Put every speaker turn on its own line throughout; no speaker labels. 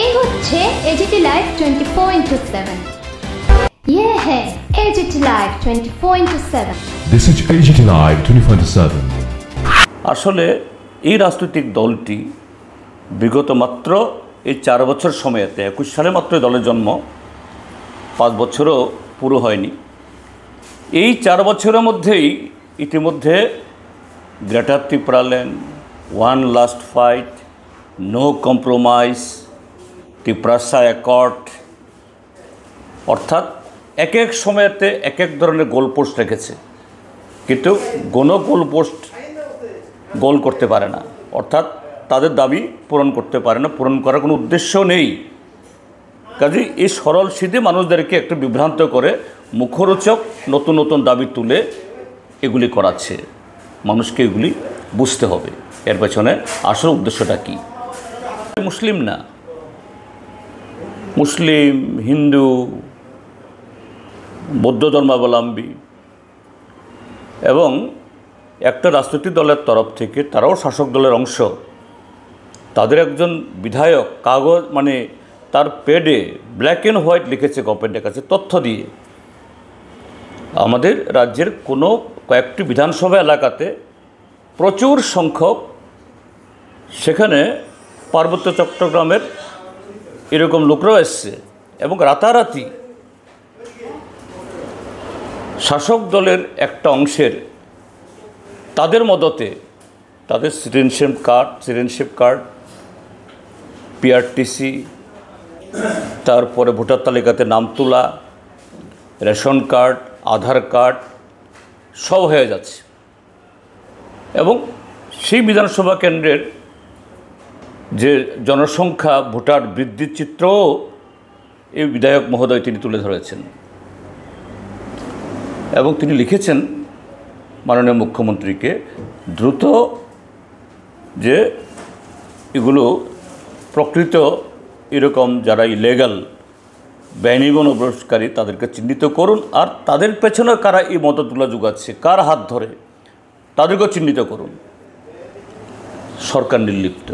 এই হচ্ছে AGT live 24/7। ये है AGT live 24/7।
This is AGT Live 24/7।
আসলে এই রাজনৈতিক দলটি বিগত মাত্র এই 4 বছর সময়তে 21 সালে মাত্র দলের জন্ম, 5 বছরও পুরো হয়নি। এই 4 বছরের মধ্যেই ইতিমধ্যে greater Tripura land, one last fight, no compromise, Tiprasa accord, অর্থাৎ এক এক সময়তে এক এক ধরনের গোলপোস্ট রেখেছে, কিন্তু কোনো গোলপোস্ট গোল করতে পারে না, অর্থাৎ তাদের দাবি পূরণ করতে পারে না, পূরণ করার কোনো উদ্দেশ্য নেই। কাজেই এই সরল সিধে মানুষদেরকে একটু বিভ্রান্ত করে মুখরোচক নতুন নতুন দাবি তুলে এগুলি করাচ্ছে। মানুষকে এগুলি বুঝতে হবে এর পেছনে আসল উদ্দেশ্যটা কী। মুসলিম না, মুসলিম, হিন্দু, বৌদ্ধ ধর্মাবলম্বী এবং একটা রাজনৈতিক দলের তরফ থেকে, তারাও শাসক দলের অংশ, তাদের একজন বিধায়ক কাগজ মানে তার পেডে ব্ল্যাক অ্যান্ড হোয়াইট লিখেছে গভর্নমেন্টের কাছে তথ্য দিয়ে, আমাদের রাজ্যের কোনো কয়েকটি বিধানসভা এলাকাতে প্রচুর সংখ্যক সেখানে পার্বত্য চট্টগ্রামের এরকম লোকরাও এসছে এবং রাতারাতি শাসক দলের একটা অংশের তাদের মদতে তাদের সিটিজেনশিপ কার্ড, পিআরটিসি, তারপরে ভোটার তালিকাতে নাম তোলা, রেশন কার্ড, আধার কার্ড সব হয়ে যাচ্ছে এবং সেই বিধানসভা কেন্দ্রের যে জনসংখ্যা, ভোটার বৃদ্ধির চিত্রও এই বিধায়ক মহোদয় তিনি তুলে ধরেছেন এবং তিনি লিখেছেন মাননীয় মুখ্যমন্ত্রীকে দ্রুত যে এগুলো প্রকৃত এরকম যারা ইলেগাল বেআইনি বনপ্রবেশকারী তাদেরকে চিহ্নিত করুন, আর তাদের পেছনে কারা এই মদতগুলো যোগাচ্ছে, কার হাত ধরে তাদেরকেও চিহ্নিত করুন। সরকার নির্লিপ্ত।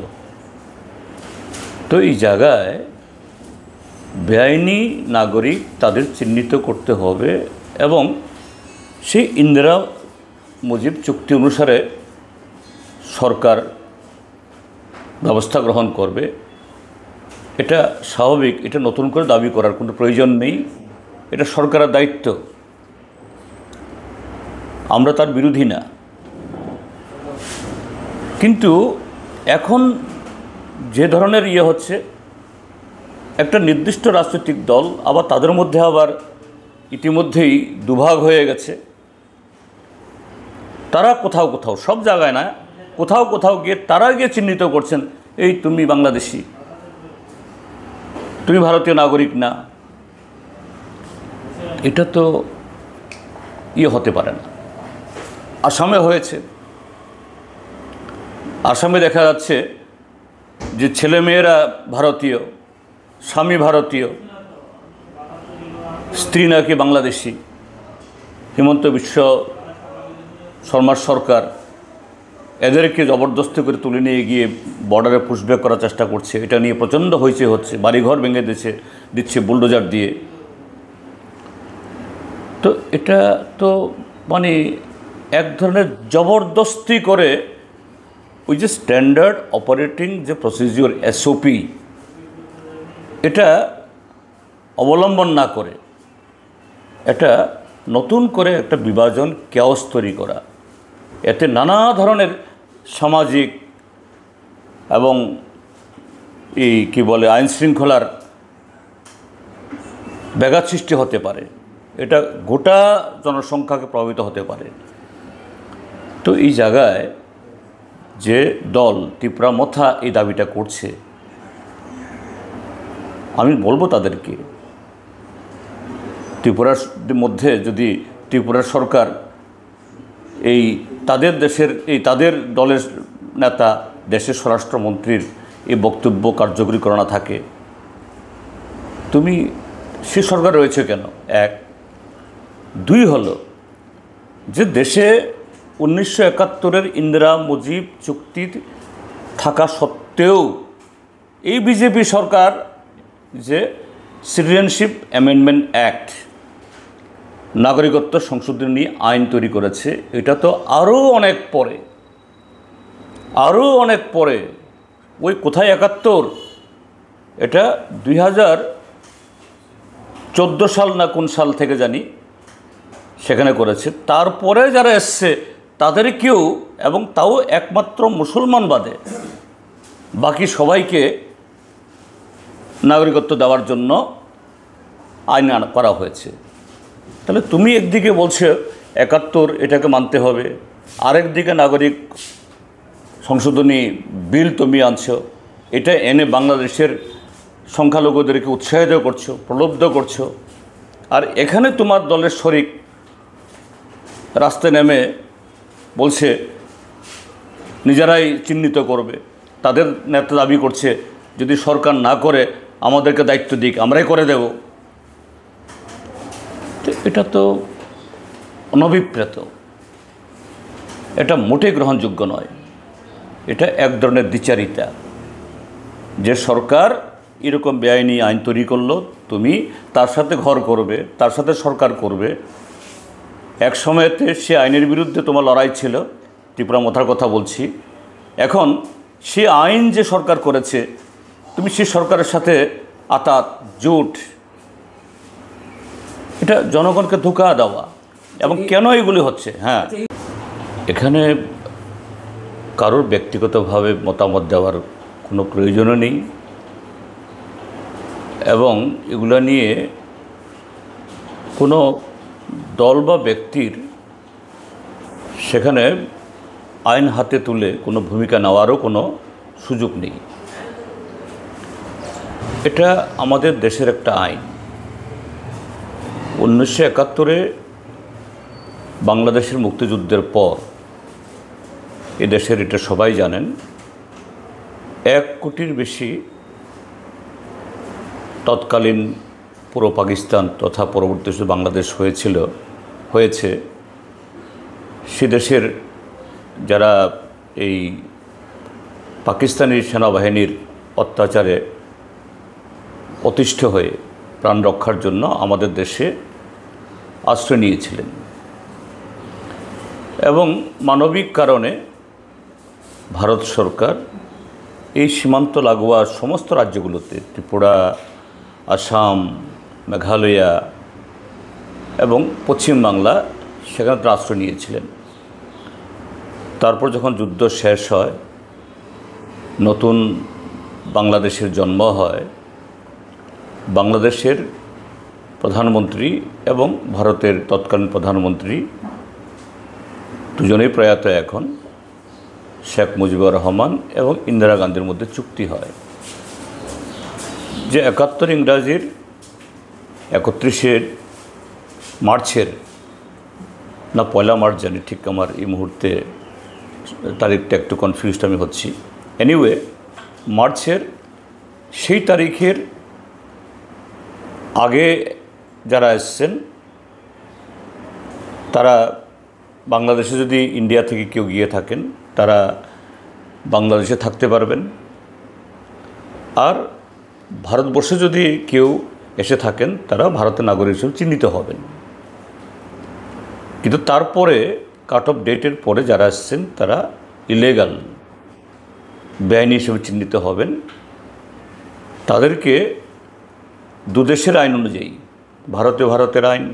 তো এই জায়গায় বেআইনি নাগরিক তাদের চিহ্নিত করতে হবে এবং সেই ইন্দিরা মুজিব চুক্তি অনুসারে সরকার ব্যবস্থা গ্রহণ করবে, এটা স্বাভাবিক। এটা নতুন করে দাবি করার কোনো প্রয়োজন নেই, এটা সরকারের দায়িত্ব, আমরা তার বিরোধী না। কিন্তু এখন যে ধরনের হচ্ছে, একটা নির্দিষ্ট রাজনৈতিক দল আবার তাদের মধ্যে আবার ইতিমধ্যেই দুভাগ হয়ে গেছে। তারা কোথাও কোথাও, সব জায়গায় না, কোথাও কোথাও গিয়ে তারা গিয়ে চিহ্নিত করছেন, এই তুমি বাংলাদেশি, তুমি ভারতীয় নাগরিক না। এটা তো হতে পারে না। আসামে হয়েছে, আসামে দেখা যাচ্ছে যে ছেলেমেয়েরা ভারতীয়, স্বামী ভারতীয়, স্ত্রী নাকি বাংলাদেশি। হিমন্ত বিশ্ব শর্মার সরকার এদেরকে জবরদস্তি করে তুলে নিয়ে গিয়ে বর্ডারে পুশব্যাক করার চেষ্টা করছে। এটা নিয়ে প্রচণ্ড হইচই হচ্ছে, বাড়িঘর ভেঙে দিচ্ছে বুলডোজার দিয়ে। তো এটা তো মানে এক ধরনের জবরদস্তি করে ওই যে স্ট্যান্ডার্ড অপারেটিং যে প্রসিজিওর এসওপি, এটা অবলম্বন না করে এটা নতুন করে একটা বিভাজন, কেওস তৈরি করা, এতে নানা ধরনের সামাজিক এবং এই কী বলে আইন শৃঙ্খলার ব্যাঘাত সৃষ্টি হতে পারে, এটা গোটা জনসংখ্যাকে প্রভাবিত হতে পারে। তো এই জায়গায় যে দল ত্রিপুরা মথা এই দাবিটা করছে, আমি বলবো তাদেরকে, ত্রিপুরার মধ্যে যদি ত্রিপুরার সরকার এই তাদের দেশের তাদের দলের নেতা দেশের স্বরাষ্ট্রমন্ত্রীর এই বক্তব্য কার্যকরী করা না থাকে, তুমি সে সরকার রয়েছে কেন? 1, 2 হলো যে দেশে 1971-এর ইন্দিরা মুজিব চুক্তি থাকা সত্ত্বেও এই বিজেপি সরকার যে সিটিজেনশিপ অ্যামেন্ডমেন্ট অ্যাক্ট, নাগরিকত্ব সংশোধনী আইন তৈরি করেছে। এটা তো আরও অনেক পরে, ওই কোথায় 71, এটা 2014 সাল না কোন সাল থেকে জানি সেখানে করেছে। তারপরে যারা এসছে তাদের কেউ, এবং তাও একমাত্র মুসলমান বাদে বাকি সবাইকে নাগরিকত্ব দেওয়ার জন্য আইন করা হয়েছে। তাহলে তুমি একদিকে বলছো 71 এটাকে মানতে হবে, আরেকদিকে নাগরিক সংশোধনী বিল তুমি আনছো, এটা এনে বাংলাদেশের সংখ্যালঘুদেরকে উৎসাহিত করছো, প্রলুব্ধ করছো। আর এখানে তোমার দলের শরিক রাস্তায় নেমে বলছে নিজেরাই চিহ্নিত করবে, তাদের নেতা দাবি করছে যদি সরকার না করে আমাদেরকে দায়িত্ব দিক, আমরাই করে দেব। তো এটা তো অনভিপ্রেত, এটা মোটেই গ্রহণযোগ্য নয়। এটা এক ধরনের দ্বিচারিতা, যে সরকার এরকম বেআইনি আইন তৈরি করলো, তুমি তার সাথে ঘর করবে, তার সাথে সরকার করবে। এক সময়তে সে আইনের বিরুদ্ধে তোমার লড়াই ছিল, ত্রিপুরা মথার কথা বলছি। এখন সে আইন যে সরকার করেছে, তুমি সেই সরকারের সাথে আতাত জোট, এটা জনগণকে ধোঁকা দেওয়া। এবং কেন এগুলি হচ্ছে? হ্যাঁ, এখানে কারোর ব্যক্তিগতভাবে মতামত দেওয়ার কোনো প্রয়োজনও নেই, এবং এগুলো নিয়ে কোনো দল বা ব্যক্তির সেখানে আইন হাতে তুলে কোনো ভূমিকা নেওয়ারও কোনো সুযোগ নেই। এটা আমাদের দেশের একটা আইন। 1971-এ বাংলাদেশের মুক্তিযুদ্ধের পর এ দেশের, এটা সবাই জানেন, 1 কোটির বেশি তৎকালীন পুরো পাকিস্তান তথা পরবর্তী বাংলাদেশ হয়েছে। সে দেশের যারা এই পাকিস্তানি সেনাবাহিনীর অত্যাচারে অতিষ্ঠ হয়ে প্রাণ রক্ষার জন্য আমাদের দেশে আশ্রয় নিয়েছিলেন, এবং মানবিক কারণে ভারত সরকার এই সীমান্ত লাগোয়া সমস্ত রাজ্যগুলোতে, ত্রিপুরা, আসাম, মেঘালয়া এবং পশ্চিমবাংলা, সেখানে তারা আশ্রয় নিয়েছিলেন। তারপর যখন যুদ্ধ শেষ হয়, নতুন বাংলাদেশের জন্ম হয়, বাংলাদেশের প্রধানমন্ত্রী এবং ভারতের তৎকালীন প্রধানমন্ত্রী দুজনেই প্রয়াত এখন, শেখ মুজিবুর রহমান এবং ইন্দিরা গান্ধীর মধ্যে চুক্তি হয় যে 71 ইংরাজির 31 মার্চের না 1 মার্চ জানি, ঠিক আমার এই মুহূর্তে তারিখটা একটু কনফিউজড আমি হচ্ছি। এনিওয়ে, মার্চের সেই তারিখের আগে যারা এসছেন তারা বাংলাদেশে, যদি ইন্ডিয়া থেকে কেউ গিয়ে থাকেন, তারা বাংলাদেশে থাকতে পারবেন। আর ভারতবর্ষে যদি কেউ এসে থাকেন, তারা ভারতের নাগরিক হিসেবে চিহ্নিত হবেন। কিন্তু তারপরে কাট অফ ডেটের পরে যারা আসছেন তারা ইলিগাল, বেআইনি হিসেবে চিহ্নিত হবেন। তাদেরকে দুদেশের আইন অনুযায়ী, ভারতে ভারতের আইন,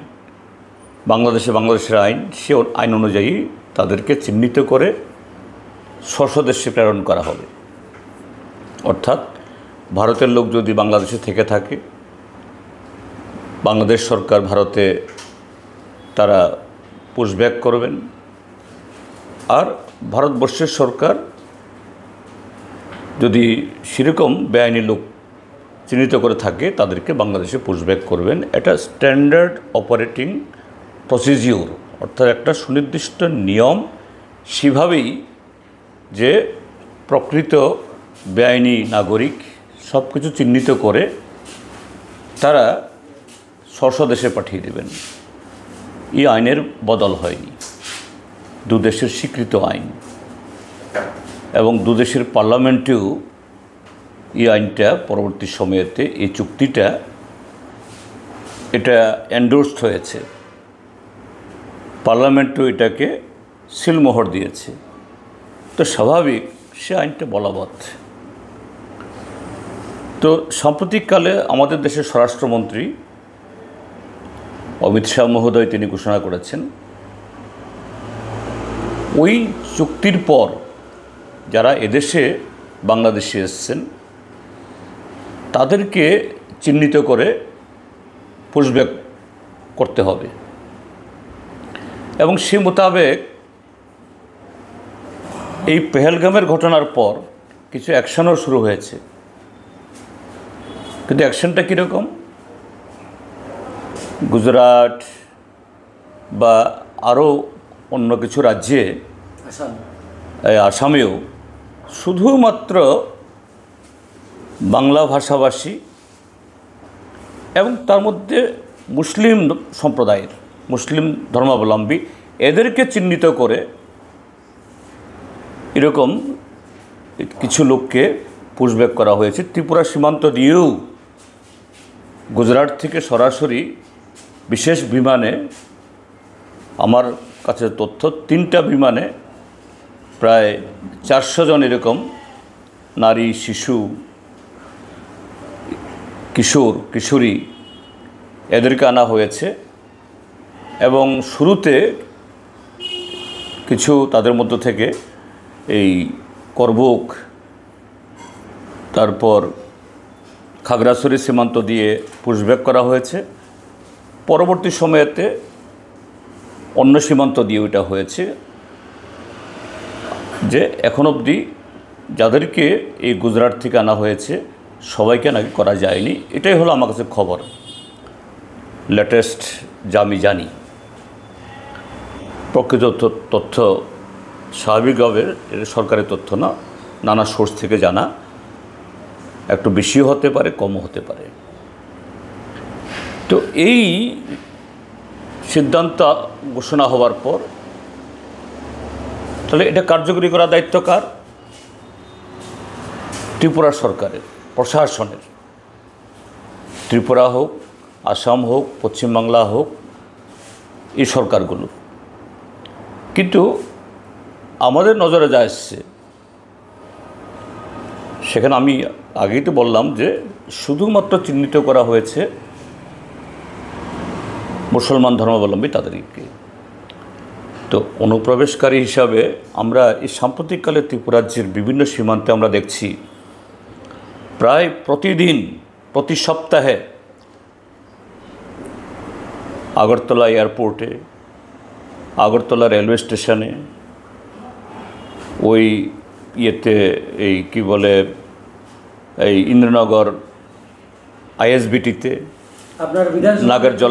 বাংলাদেশে বাংলাদেশের আইন, সে আইন অনুযায়ী তাদেরকে চিহ্নিত করে স্বদেশে প্রেরণ করা হবে। অর্থাৎ ভারতের লোক যদি বাংলাদেশে থেকে থাকে, বাংলাদেশ সরকার ভারতে তারা পুশব্যাক করবেন, আর ভারতবর্ষের সরকার যদি সেরকম বেআইনি লোক চিহ্নিত করে থাকে, তাদেরকে বাংলাদেশে পুশব্যাক করবেন। এটা স্ট্যান্ডার্ড অপারেটিং প্রসিজিওর, অর্থাৎ একটা সুনির্দিষ্ট নিয়ম। সেভাবেই যে প্রকৃত বেআইনি নাগরিক সব কিছু চিহ্নিত করে তারা স্বদেশে পাঠিয়ে দেবেন। এই আইনের বদল হয়নি, দুদেশের স্বীকৃত আইন, এবং দুদেশের পার্লামেন্টেও এই আইনটা পরবর্তী সময়েতে এই চুক্তিটা এটা এন্ডোর্সড হয়েছে, পার্লামেন্টও এটাকে সিলমোহর দিয়েছে। তো স্বাভাবিক সে আইনটা বলবৎ। তো সাম্প্রতিককালে আমাদের দেশের স্বরাষ্ট্রমন্ত্রী অমিত শাহ মহোদয় তিনি ঘোষণা করেছেন, ওই চুক্তির পর যারা এদেশে বাংলাদেশে এসছেন তাদেরকে চিহ্নিত করে পুশব্যাক করতে হবে এবং সে মোতাবেক এই পেহেলগামের ঘটনার পর কিছু অ্যাকশনও শুরু হয়েছে। কিন্তু অ্যাকশনটা কীরকম? গুজরাট বা আরও অন্য কিছু রাজ্যে, আসামেও শুধুমাত্র বাংলা ভাষাভাষী এবং তার মধ্যে মুসলিম সম্প্রদায়ের, মুসলিম ধর্মাবলম্বী এদেরকে চিহ্নিত করে এরকম কিছু লোককে পুশব্যাক করা হয়েছে। ত্রিপুরা সীমান্ত দিয়েও গুজরাট থেকে সরাসরি বিশেষ বিমানে, আমার কাছে তথ্য 3টা বিমানে প্রায় 400 জন এরকম নারী, শিশু, কিশোর, কিশোরী এদেরকে আনা হয়েছে এবং শুরুতে কিছু তাদের মধ্য থেকে এই করবুক, তারপর খাগড়াছড়ি সীমান্ত দিয়ে পুশব্যাক করা হয়েছে। পরবর্তী সময়েতে অন্য সীমান্ত দিয়ে ওইটা হয়েছে, যে এখন অবধি যাদেরকে এই গুজরাট থেকে আনা হয়েছে সবাইকে নাকি করা যায়নি। এটাই হলো আমার কাছে খবর, লেটেস্ট যা আমি জানি। প্রকৃত তথ্য স্বাভাবিকভাবে এটা সরকারি তথ্য না, নানা সোর্স থেকে জানা, একটু বেশিও হতে পারে, কমও হতে পারে। তো এই সিদ্ধান্ত ঘোষণা হওয়ার পর তাহলে এটা কার্যকরী করার দায়িত্ব কার? ত্রিপুরা সরকারের, প্রশাসনের। ত্রিপুরা হোক, আসাম হোক, পশ্চিমবাংলা হোক, এই সরকারগুলো। কিন্তু আমাদের নজরে যা এসছে সেখানে আমি আগেই তো বললাম যে শুধুমাত্র চিহ্নিত করা হয়েছে মুসলমান ধর্মাবলম্বী তাদেরকে। তো অনুপ্রবেশকারী হিসাবে আমরা এই সাম্প্রতিককালে ত্রিপুরাজ্যের বিভিন্ন সীমান্তে আমরা দেখছি প্রায় প্রতিদিন, প্রতি সপ্তাহে আগরতলা এয়ারপোর্টে, আগরতলা রেলওয়ে স্টেশনে, ওই ইয়েতে এই কি বলে এই ইন্দ্রনগর আইএসবিটিতে, নাগরজলা